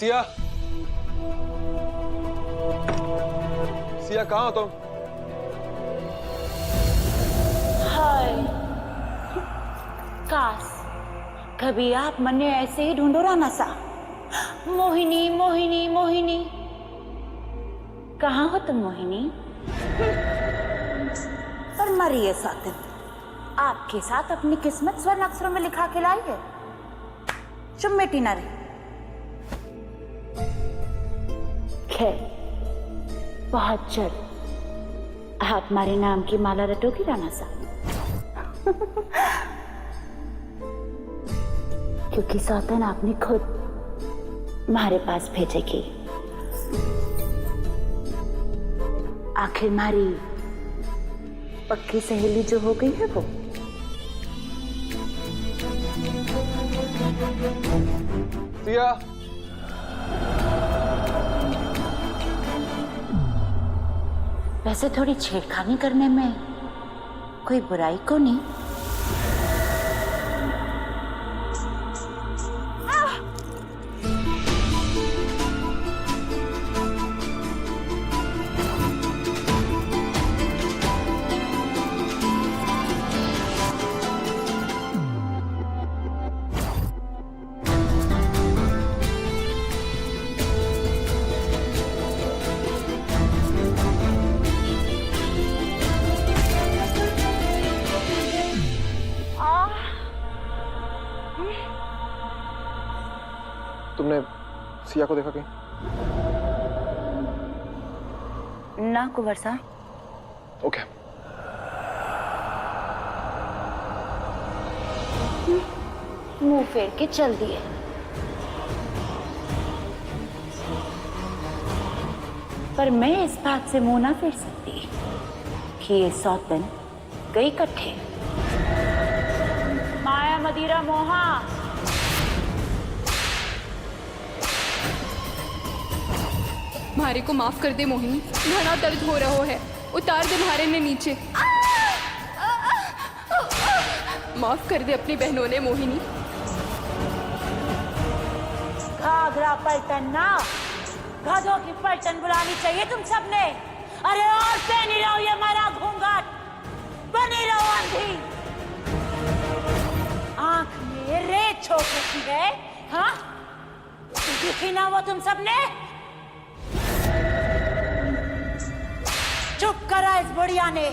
सिया, सिया कहाँ हो तुम? हाय काश कभी आप मने ऐसे ही ढूंढो राना सा। मोहिनी मोहिनी मोहिनी, कहाँ हो तुम मोहिनी? पर मरिए सातिन, आपके साथ अपनी किस्मत स्वर्ण अक्षरों में लिखा के लाई है, जो मिटी ना रही। खैर, बहुत जल्द आप हमारे नाम की माला रटोगी राना साहब। क्योंकि सौतन आपने खुद हमारे पास भेजेगी। आखिर हमारी पक्की सहेली जो हो गई है वो। सिया, वैसे थोड़ी छेड़खानी करने में कोई बुराई को नहीं। तुमने सिया को देखा कहीं? ना कुंवर साहब। ओके। मुंह फेर के चल दिए। पर मैं इस बात से मुंह ना फेर सकती कि ये सौतन गई इकट्ठे। माया मदिरा मोहा, म्हारे को माफ कर दे मोहिनी, घना दर्द हो रहा है, उतार दे म्हारे ने नीचे। माफ कर दे अपनी बहनों ने मोहिनी। घाघरा पलटन ना, गधों की पलटन बुलानी चाहिए तुम सबने। अरे और पहनी रहो ये मरा घूंघट, बनी रहो अंधी। आंख में रेत छोड़ रखी है, हाँ? दिखी ना वो तुम सबने? चुप करा इस बुढ़िया ने।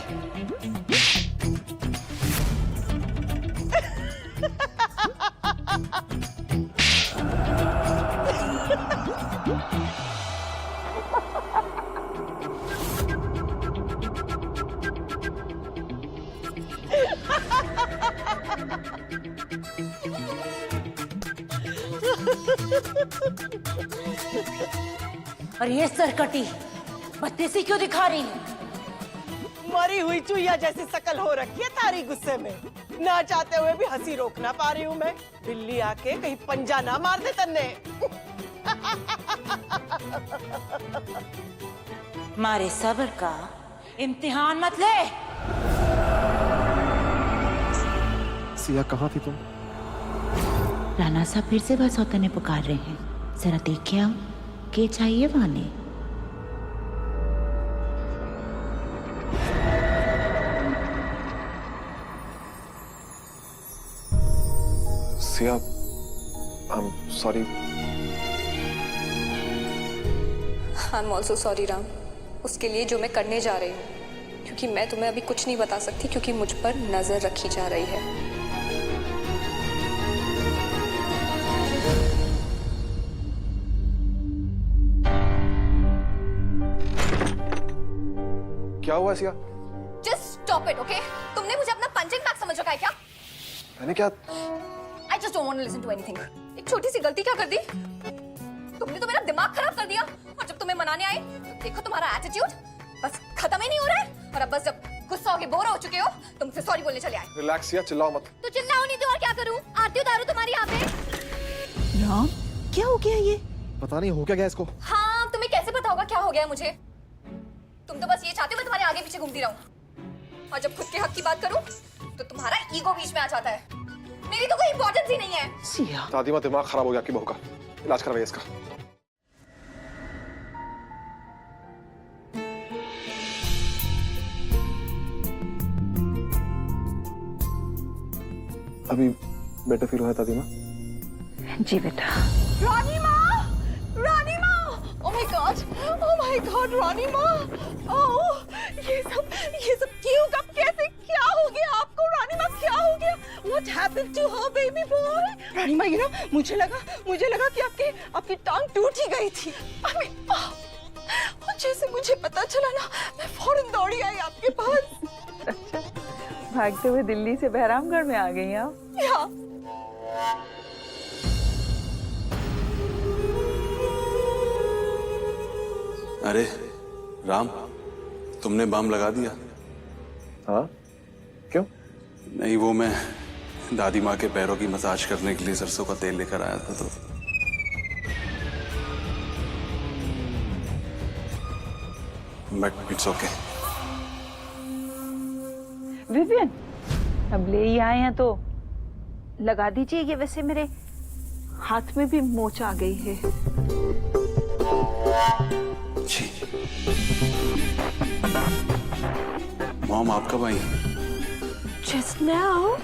और ये सरकटी बदतमीजी क्यों दिखा रही है? मरी हुई चुईया जैसी शकल हो रखी है तारी गुस्से में। ना चाहते हुए भी हंसी रोक ना पा रही हूँ मैं। बिल्ली आके कहीं पंजा ना मार दे तन्ने। मारे सब्र का इम्तिहान मत ले। सिया कहाँ थी तुम? राणा साहब फिर से बस सौतन ने पुकार रहे हैं, जरा देख के आओ, क्या चाहिए वाने? Siya, I'm sorry. I am also sorry Ram, उसके लिए जो मैं करने जा रही हूँ, क्योंकि मैं तुम्हें अभी कुछ नहीं बता सकती क्योंकि मुझ पर नजर रखी जा रही है। क्या हुआ Siya? Just stop it, okay? तुमने मुझे अपना पंचिंग बैग समझ रखा है क्या? मैंने क्या? I just don't want to listen to anything. एक छोटी सी गलती क्या कर दी? तुमने तो मेरा दिमाग खराब कर दिया। और जब तुम्हें मनाने आई, तो देखो तुम्हारा एटीट्यूड बस खत्म ही नहीं हो रहा है। और अब बस जब गुस्सा होके बोर हो चुके हो, तो मुझसे सॉरी बोलने चले आए। रिलैक्स सिया, चिल्लाओ मत। तो चिल्लाओ नहीं तो और क्या करूं? आरती उतारूं तुम्हारी यहाँ पे? राम, क्या हो गया ये? पता नहीं हो क्या गया इसको। हाँ, तुम्हें कैसे पता होगा क्या हो गया मुझे? तुम तो बस ये चाहते हो मैं तुम्हारे आगे पीछे घूमती रहूं। और जब खुद के हक की बात करूं, तो तुम्हारा ईगो बीच में आ जाता है। मेरी तो कोई इंपॉर्टेंस ही नहीं है। सिया, दादी माँ दिमाग खराब हो गया आपकी बहू का, इलाज करवाइए इसका। अभी बेटर फील हुआ दादी माँ? जी बेटा। रानी माँ, रानी माँ, ओह माय गॉड रानी माँ, ओह ये सब क्यों, कब, कैसे, क्या हो गया आपको रानी माँ, क्या हो गया? What happened to her baby boy? रानी माँ, मुझे लगा कि आपकी टांग टूट ही गई थी। I mean, और जैसे मुझे पता चला ना, मैं फौरन दौड़ी आई आपके पास। अच्छा, भागते हुए दिल्ली से बहरामगढ़ में आ गई आप? या अरे राम, तुमने बाम लगा दिया? हाँ, क्यों? नहीं, वो मैं दादी माँ के पैरों की मसाज करने के लिए सरसों का तेल लेकर आया था, तो बट इट्स ओके। विवियन, अब ले ही आए हैं तो लगा दीजिए। ये वैसे मेरे हाथ में भी मोच आ गई है। जी मॉम, आप कब आई? Just now?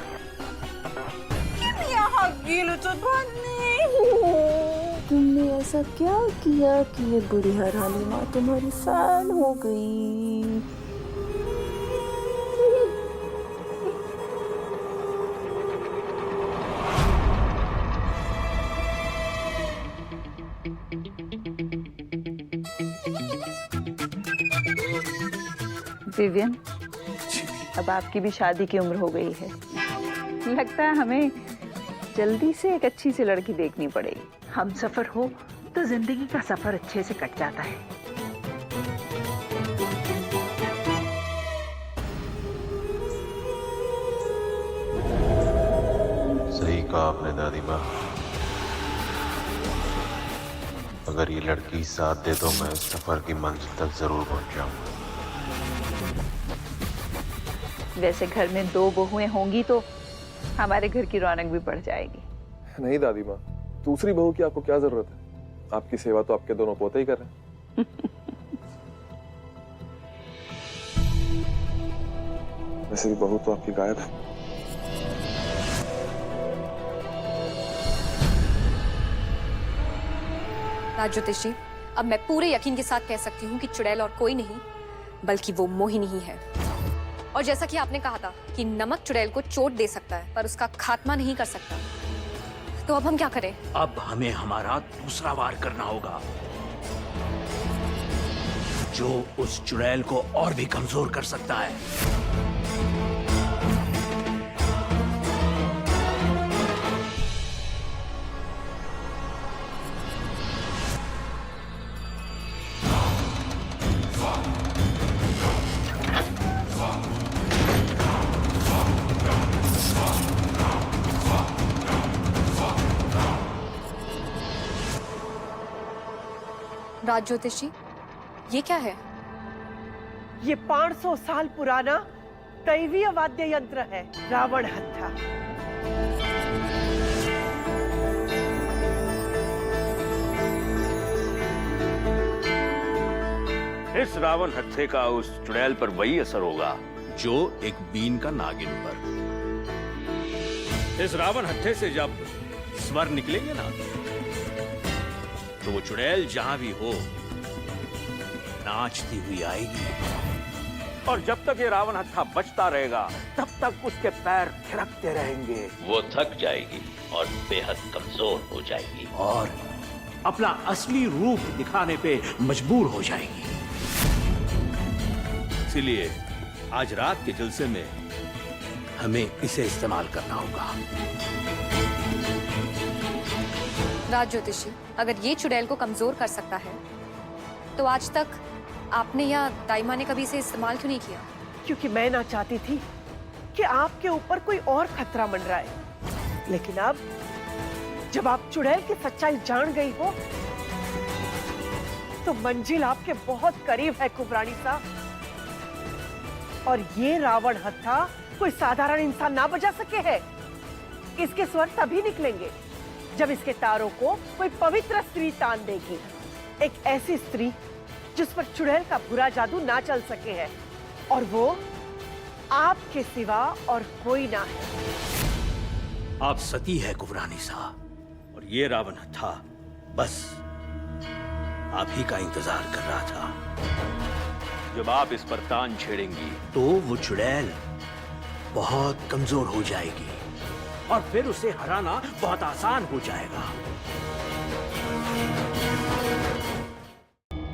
तुमने ऐसा क्या किया कि ये बुढ़िया रानी माँ तुम्हारी फैन हो गई? विवियन, अब आपकी भी शादी की उम्र हो गई है। लगता है हमें जल्दी से एक अच्छी सी लड़की देखनी पड़ेगी। हम सफर हो तो जिंदगी का सफर अच्छे से कट जाता है। सही कहा आपने दादी माँ। अगर ये लड़की साथ दे तो मैं इस सफर की मंजिल तक जरूर पहुंच जाऊंगा। वैसे घर में 2 बहुएं होंगी तो हमारे घर की रौनक भी बढ़ जाएगी। नहीं दादी माँ, दूसरी बहू की आपको क्या जरूरत है? आपकी सेवा तो आपके दोनों पोते ही कर रहे हैं। वैसे भी बहू तो आपकी गायब है। राज ज्योतिष जी, अब मैं पूरे यकीन के साथ कह सकती हूँ कि चुड़ैल और कोई नहीं बल्कि वो मोहिनी ही है। और जैसा कि आपने कहा था कि नमक चुड़ैल को चोट दे सकता है पर उसका खात्मा नहीं कर सकता, तो अब हम क्या करें? अब हमें हमारा दूसरा वार करना होगा, जो उस चुड़ैल को और भी कमजोर कर सकता है। राज ज्योतिष जी, ये क्या है? ये 500 साल पुराना दैवीय वाद्य यंत्र है, रावण हत्था। इस रावण हत्थे का उस चुड़ैल पर वही असर होगा जो एक बीन का नागिन पर। इस रावण हत्थे से जब स्वर निकलेंगे ना, तो वो चुड़ैल जहां भी हो नाचती हुई आएगी, और जब तक ये रावण हत्था बचता रहेगा तब तक उसके पैर थिरकते रहेंगे। वो थक जाएगी और बेहद कमजोर हो जाएगी और अपना असली रूप दिखाने पे मजबूर हो जाएगी। इसीलिए आज रात के जलसे में हमें इसे इस्तेमाल करना होगा। राज ज्योतिषी, अगर ये चुड़ैल को कमजोर कर सकता है तो आज तक आपने या दाइमा ने कभी इसे इस्तेमाल क्यों नहीं किया? क्योंकि मैं ना चाहती थी कि आपके ऊपर कोई और खतरा मंडराए। लेकिन अब जब आप चुड़ैल की सच्चाई जान गई हो तो मंजिल आपके बहुत करीब है कुबरानी साहब। और ये रावण हत्था कोई साधारण इंसान ना बजा सके है। इसके स्वर तभी निकलेंगे जब इसके तारों को कोई पवित्र स्त्री तान देगी, एक ऐसी स्त्री जिस पर चुड़ैल का बुरा जादू ना चल सके है, और वो आपके सिवा और कोई ना है। आप सती है कुबरानी सा, और ये रावण हत्था बस आप ही का इंतजार कर रहा था। जब आप इस पर तान छेड़ेंगी तो वो चुड़ैल बहुत कमजोर हो जाएगी और फिर उसे हराना बहुत आसान हो जाएगा।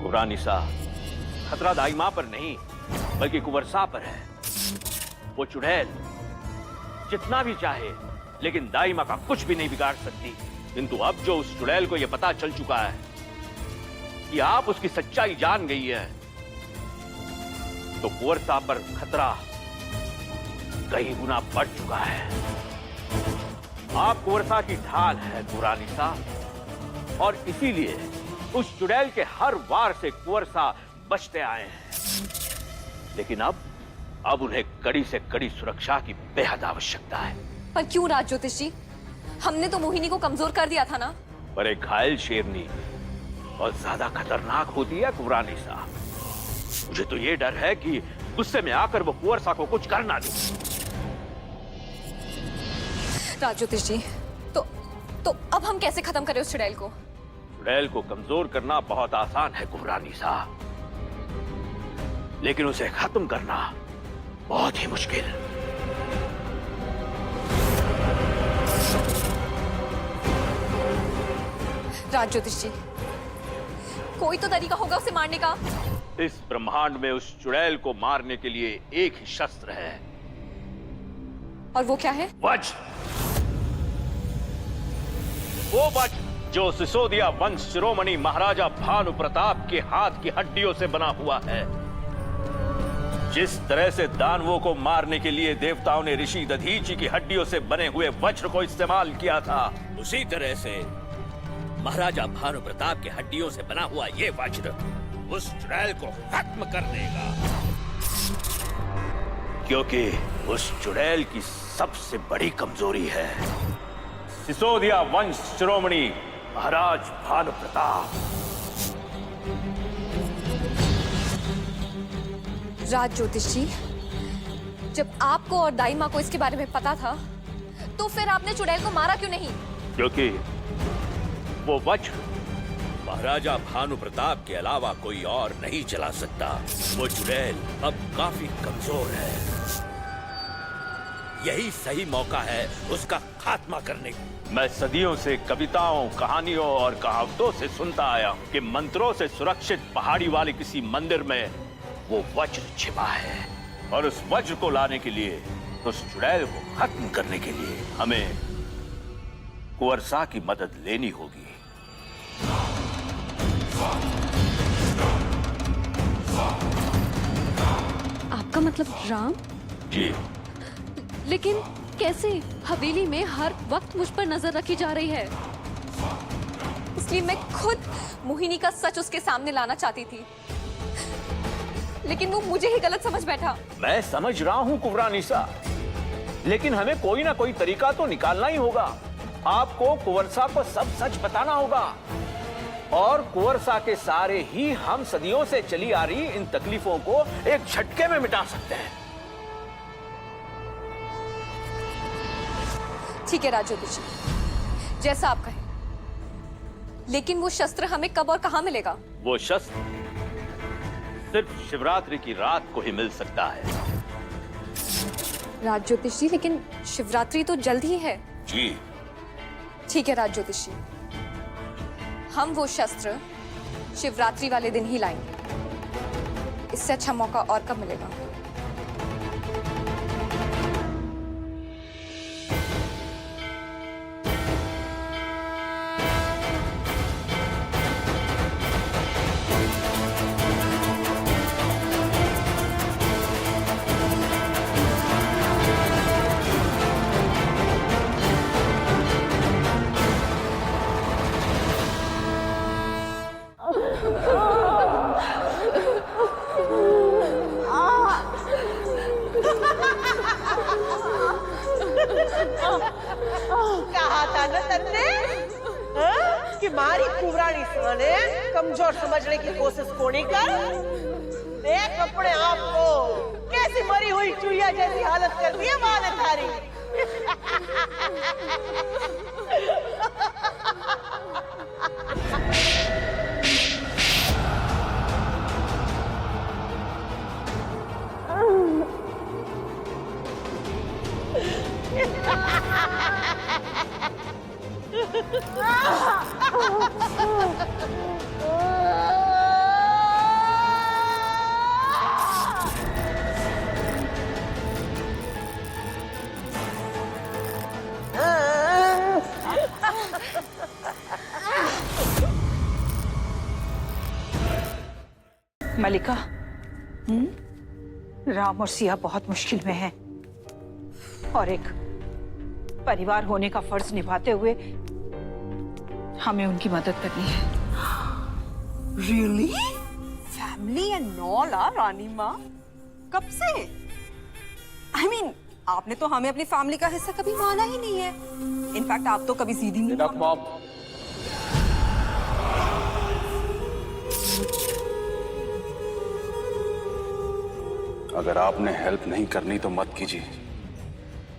कुबरानिसा, खतरा दाई मां पर नहीं बल्कि कुंवरसा पर है। वो चुड़ैल जितना भी चाहे लेकिन दाई मां का कुछ भी नहीं बिगाड़ सकती। किंतु अब जो उस चुड़ैल को यह पता चल चुका है कि आप उसकी सच्चाई जान गई है, तो कुंवरसा पर खतरा कई गुना बढ़ चुका है। आप कुंवरसा की ढाल है कुबरानिसा, और इसीलिए उस चुड़ैल के हर वार से कुंवरसा बचते आए हैं। लेकिन अब उन्हें कड़ी से कड़ी सुरक्षा की बेहद आवश्यकता है। पर क्यों राज ज्योतिष जी? हमने तो मोहिनी को कमजोर कर दिया था ना। पर एक घायल शेरनी और ज्यादा खतरनाक होती है कुबरानिसा। मुझे तो ये डर है कि गुस्से में आकर वो कुंवरसा को कुछ कर ना दे। राज ज्योतिष जी, तो अब हम कैसे खत्म करें उस चुड़ैल को? चुड़ैल को कमजोर करना बहुत आसान है कुबरानिसा, लेकिन उसे खत्म करना बहुत ही मुश्किल। राज ज्योतिष जी, कोई तो तरीका होगा उसे मारने का। इस ब्रह्मांड में उस चुड़ैल को मारने के लिए एक ही शस्त्र है, और वो क्या है? वज्र। वो वज्र जो सिसोदिया वंश शिरोमणि महाराजा भानु प्रताप के हाथ की हड्डियों से बना हुआ है। जिस तरह से दानवों को मारने के लिए देवताओं ने ऋषि दधीचि की हड्डियों से बने हुए वज्र को इस्तेमाल किया था, उसी तरह से महाराजा भानु प्रताप के हड्डियों से बना हुआ ये वज्र उस चुड़ैल को खत्म कर देगा। क्योंकि उस चुड़ैल की सबसे बड़ी कमजोरी है सिसोदिया वंश शिरोमणि महाराज भानु प्रताप। राज ज्योतिष जी, जब आपको और दाई माँ को इसके बारे में पता था, तो फिर आपने चुड़ैल को मारा क्यों नहीं? क्योंकि वो वज्र महाराजा भानु प्रताप के अलावा कोई और नहीं चला सकता। वो चुड़ैल अब काफी कमजोर है। यही सही मौका है उसका खात्मा करने का। मैं सदियों से कविताओं, कहानियों और कहावतों से सुनता आया हूं कि मंत्रों से सुरक्षित पहाड़ी वाले किसी मंदिर में वो वज्र छिपा है, और उस वज्र को लाने के लिए, उस चुड़ैल को खत्म करने के लिए हमें कुंवरसा की मदद लेनी होगी। आपका मतलब राम? जी। लेकिन कैसे? हवेली में हर वक्त मुझ पर नजर रखी जा रही है। इसलिए मैं खुद मोहिनी का सच उसके सामने लाना चाहती थी, लेकिन वो मुझे ही गलत समझ बैठा। मैं समझ रहा हूं कुबरानिसा, लेकिन हमें कोई ना कोई तरीका तो निकालना ही होगा। आपको कुंवरसा को सब सच बताना होगा, और कुंवरसा के सारे ही हम सदियों से चली आ रही इन तकलीफों को एक झटके में मिटा सकते हैं। ठीक है राज ज्योतिष जी, जैसा आप कहें, लेकिन वो शस्त्र हमें कब और कहां मिलेगा? वो शस्त्र सिर्फ शिवरात्रि की रात को ही मिल सकता है। राज ज्योतिष जी, लेकिन शिवरात्रि तो जल्द ही है। जी। ठीक है राज ज्योतिष जी, हम वो शस्त्र शिवरात्रि वाले दिन ही लाएंगे। इससे अच्छा मौका और कब मिलेगा? कहा था ना तन्ने कि मारी कुबरानी साने कमजोर समझने की कोशिश कोनी कर। देख अपने आप को, कैसी मरी हुई चुहिया जैसी हालत कर दी है माँ ने थारी। मलिका, राम और सिया बहुत मुश्किल में हैं और एक परिवार होने का फर्ज निभाते हुए हमें उनकी मदद करनी है। रियली? फैमिली एंड ऑल रानी माँ? कब से? I mean, आपने तो हमें अपनी फैमिली का हिस्सा कभी माना ही नहीं है। इनफैक्ट आप तो कभी सीधी नहीं। Enough, Mom. अगर आपने हेल्प नहीं करनी तो मत कीजिए,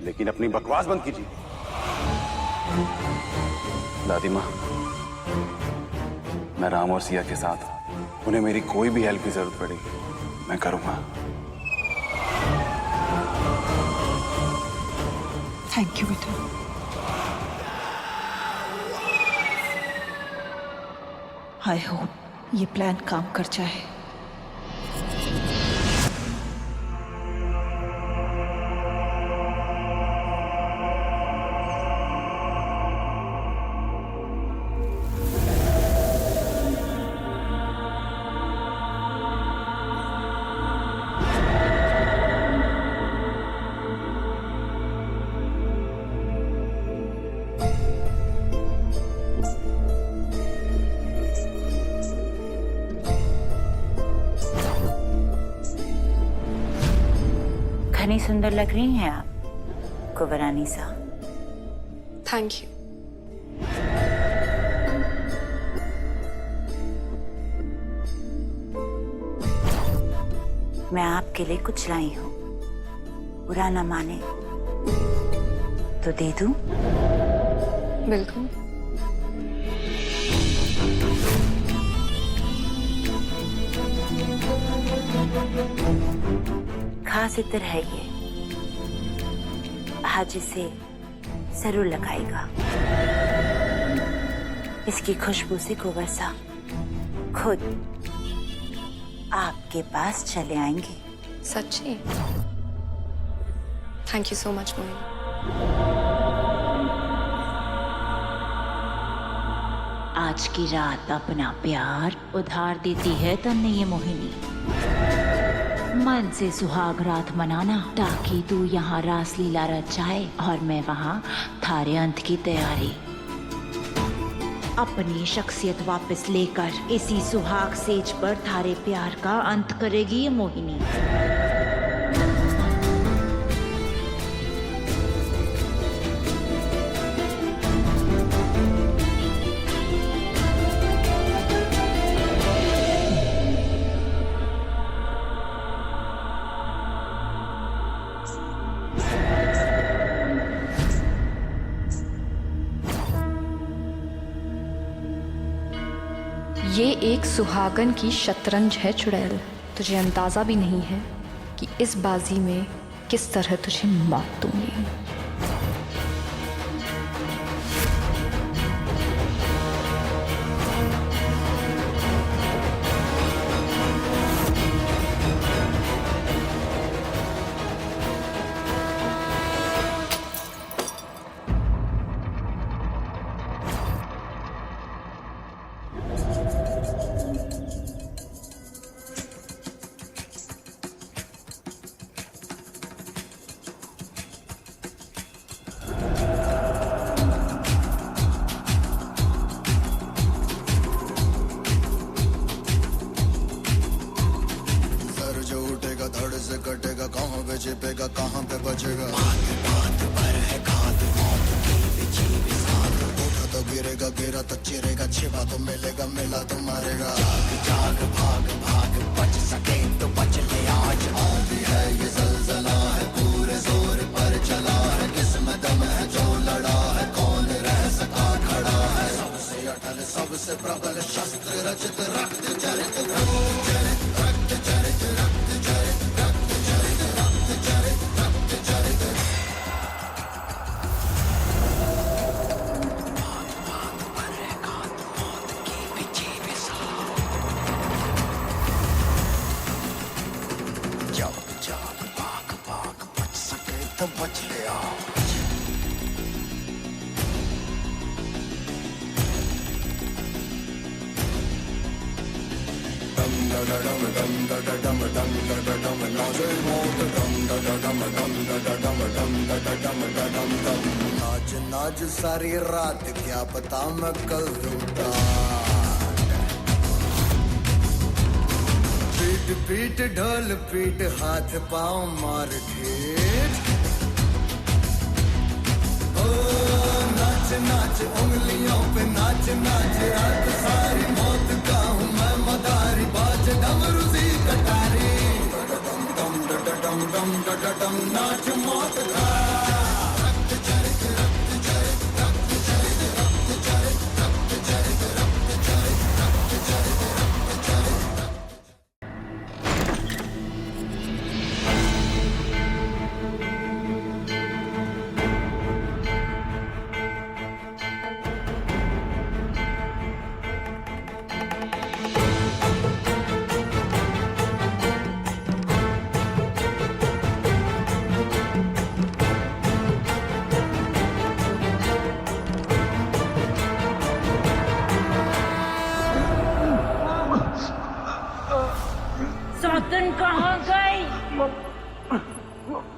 लेकिन अपनी बकवास बंद कीजिए। दादी माँ, मैं राम और सिया के साथ हूं। उन्हें मेरी कोई भी हेल्प की जरूरत पड़ेगी मैं करूंगा। थैंक यू बेटा। आई होप ये प्लान काम कर जाए। घनी सुंदर लग रही हैं आप, कुंवरानी सा। Thank you. मैं आपके लिए कुछ लाई हूँ, बुरा ना माने तो दे दूं? बिल्कुल। खास इत्र है ये, आज इसे जरूर लगाएगा। इसकी खुशबू से कुंवर साहब खुद आपके पास चले आएंगे। सच्ची? Thank you so much Mohini. आज की रात अपना प्यार उधार देती है तन्ने ये मोहिनी। मन से सुहाग रात मनाना ताकि तू यहाँ रासलीला रचाए और मैं वहाँ थारे अंत की तैयारी। अपनी शख्सियत वापस लेकर इसी सुहाग सेज पर थारे प्यार का अंत करेगी ये मोहिनी। ये एक सुहागन की शतरंज है चुड़ैल। तुझे अंदाजा भी नहीं है कि इस बाजी में किस तरह तुझे मौत दूंगी। कटेगा कहाँ पे छिपेगा कहाँ पे बचेगा। बात पर है खाद मौत की बिछी भी साथ। उठा तो गिरेगा गिरा तो चिरेगा छिपा तो मिलेगा मिला तो मारेगा। जाग जाग भाग भाग बच सके तो बच ले आज। आंधी है ये जलजला है पूरे जोर पर चला है किस्मत सबसे प्रबल शस्त्र रचित रक्त चरित रक्त चरित रक्त चरित रक्त चरित रक्त चरित रक्त चरित रक्त चरित जब जब पाक पाक बच सके तो बच लिया नाच नाच सारी रात क्या पता मैं कल लूटा पीट पीट ढोल पीट हाथ पाँव मार ठेठ ओ नाच नाच उंगलियों पे नाच नाच रात सारी मौत का हूँ मैं मदारी बाज डमरू सी कटारी डम डम डम डम डम डम नाच मौत का रक्त चरित रक्त चरित रक्त चरित रक्त चरित रक्त चरित रक्त चरित रक्त चरित रक्त चरित सौतन कहाँ गई?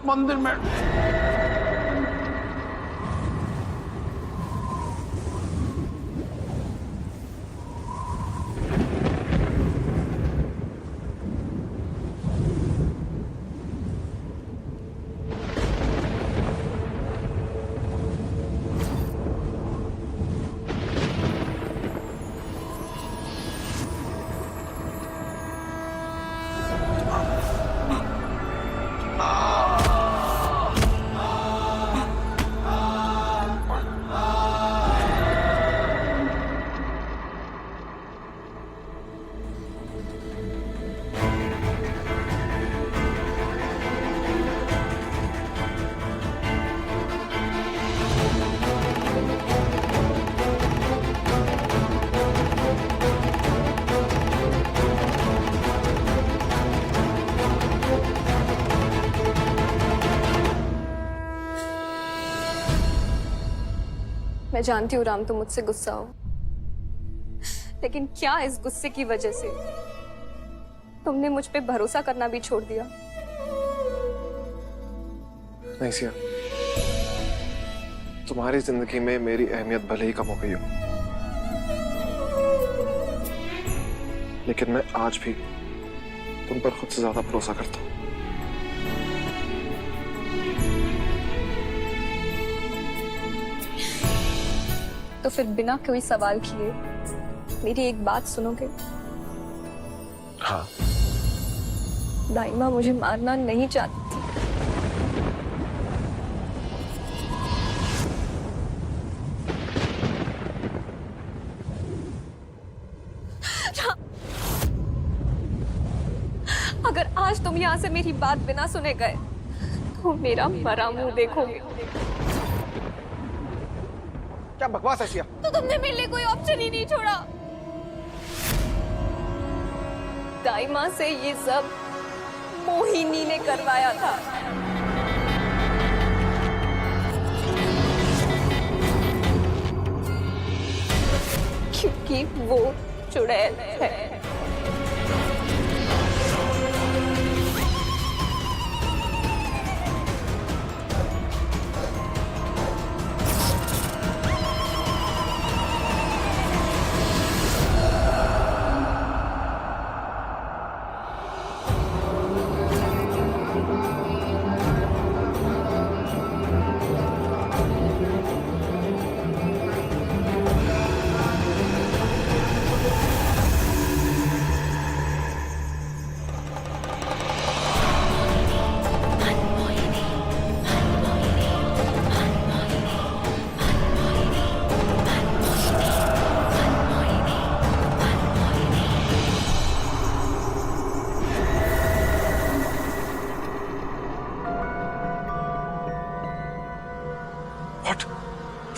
मंदिर में। मैं जानती हूँ राम तुम मुझसे गुस्सा हो, लेकिन क्या इस गुस्से की वजह से तुमने मुझ पे भरोसा करना भी छोड़ दिया? नहीं सिया, तुम्हारी जिंदगी में मेरी अहमियत भले ही कम हो गई हो, लेकिन मैं आज भी तुम पर खुद से ज्यादा भरोसा करता हूँ। तो फिर बिना कोई सवाल किए मेरी एक बात सुनोगे? हाँ। दाइमा मुझे मारना नहीं चाहती। अगर आज तुम यहाँ से मेरी बात बिना सुने गए तो मेरा मरा मुंह देखोगे। क्या बकवास है सिया? तो तुमने मेरे लिए कोई ऑप्शन ही नहीं छोड़ा। दाइमा से ये सब मोहिनी ने करवाया था। क्योंकि वो चुड़ैल है।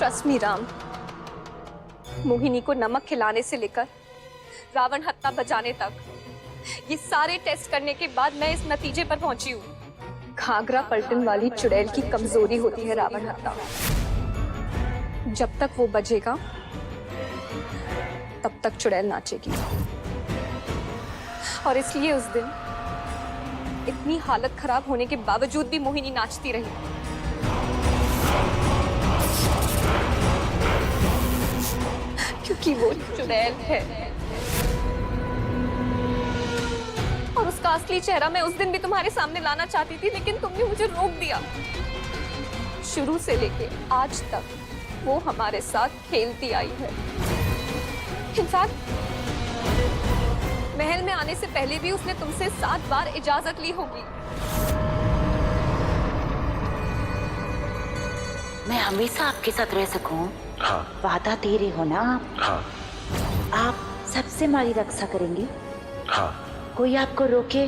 ट्रस्ट मी राम, मोहिनी को नमक खिलाने से लेकर रावण हत्ता बजाने तक ये सारे टेस्ट करने के बाद मैं इस नतीजे पर पहुंची हूँ। घाघरा पलटन वाली चुड़ैल की कमजोरी होती है रावण हत्ता। जब तक वो बजेगा तब तक चुड़ैल नाचेगी, और इसलिए उस दिन इतनी हालत खराब होने के बावजूद भी मोहिनी नाचती रही। क्योंकि वो चुड़ैल है, और उसका असली चेहरा मैं उस दिन भी तुम्हारे सामने लाना चाहती थी, लेकिन तुमने मुझे रोक दिया। शुरू से लेके आज तक वो हमारे साथ खेलती आई है। इनफैक्ट महल में आने से पहले भी उसने तुमसे 7 बार इजाजत ली होगी। मैं हमेशा आपके साथ रह सकूं? हाँ। वादा दे रहे हो ना आप? हाँ। आप सबसे हमारी रक्षा करेंगे? हाँ। कोई आपको रोके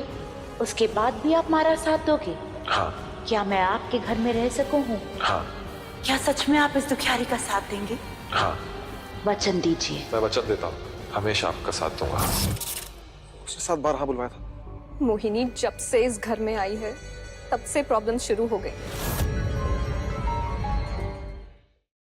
उसके बाद भी आप हमारा साथ दोगे? हाँ। क्या मैं आपके घर में रह सकूं हूँ? हाँ। क्या सच में आप इस दुखियारी का साथ देंगे? हाँ। वचन दीजिए। मैं वचन देता हूँ, हमेशा आपका साथ दूंगा। उसने 7 बार हाँ बुलवाया था। मोहिनी जब से इस घर में आई है तब से प्रॉब्लम शुरू हो गई।